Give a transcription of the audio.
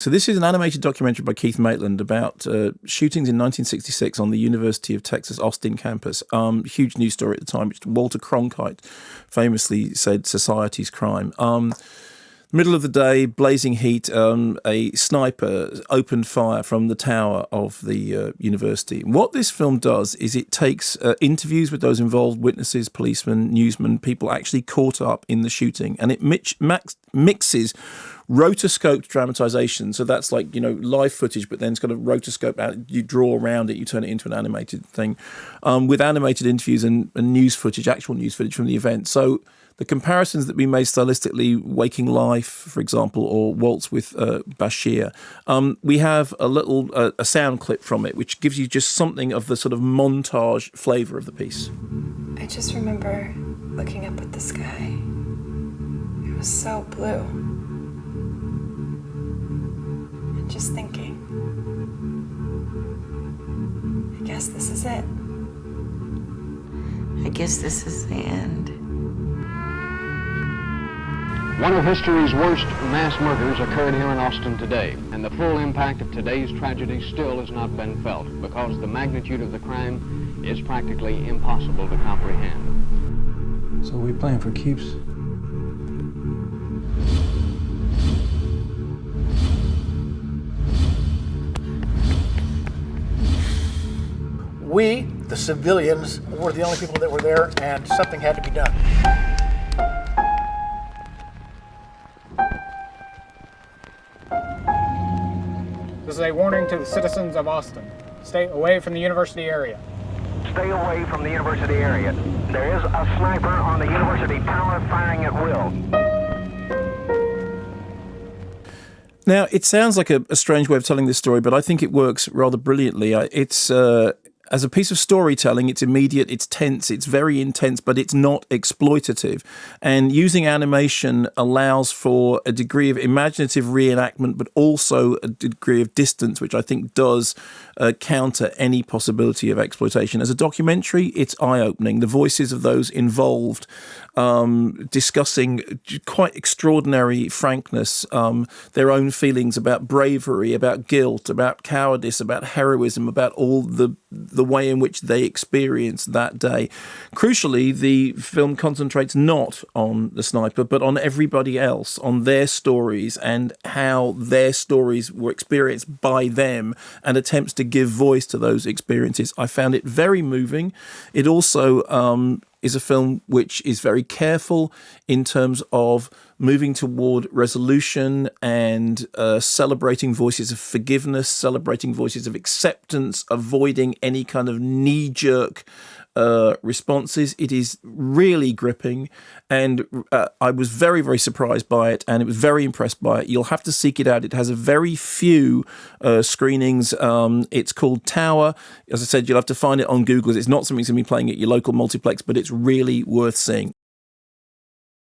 So this is an animated documentary by Keith Maitland about shootings in 1966 on the University of Texas Austin campus. Huge news story at the time, which Walter Cronkite famously said society's crime. Middle of the day, blazing heat, a sniper opened fire from the tower of the university. What this film does is it takes interviews with those involved, witnesses, policemen, newsmen, people actually caught up in the shooting, and it mixes rotoscoped dramatization. So that's like, live footage, but then it's got a rotoscope out. You draw around it, you turn it into an animated thing, with animated interviews and news footage, actual news footage from the event. So the comparisons that we made stylistically, Waking Life, for example, or Waltz with Bashir, we have a sound clip from it, which gives you just something of the sort of montage flavour of the piece. I just remember looking up at the sky. It was so blue. And just thinking, I guess this is it. I guess this is the end. One of history's worst mass murders occurred here in Austin today, and the full impact of today's tragedy still has not been felt because the magnitude of the crime is practically impossible to comprehend. So we playing for keeps? We, the civilians, were the only people that were there, and something had to be done. This is a warning to the citizens of Austin. Stay away from the university area. Stay away from the university area. There is a sniper on the university tower firing at will. Now, it sounds like a strange way of telling this story, but I think it works rather brilliantly. It's as a piece of storytelling, it's immediate, it's tense, it's very intense, but it's not exploitative. And using animation allows for a degree of imaginative reenactment, but also a degree of distance, which I think does counter any possibility of exploitation. As a documentary, it's eye-opening. The voices of those involved discussing quite extraordinary frankness, their own feelings about bravery, about guilt, about cowardice, about heroism, about all the way in which they experienced that day. Crucially, the film concentrates not on the sniper, but on everybody else, on their stories and how their stories were experienced by them, and attempts to give voice to those experiences. I found it very moving. It also is a film which is very careful in terms of moving toward resolution and celebrating voices of forgiveness, celebrating voices of acceptance, avoiding any kind of knee-jerk responses. It is really gripping, and I was very, very surprised by it, and it was very impressed by it. You'll have to seek it out. It has a very few screenings. It's called Tower. As I said, you'll have to find it on Google. It's not something that's going to be playing at your local multiplex, but it's really worth seeing.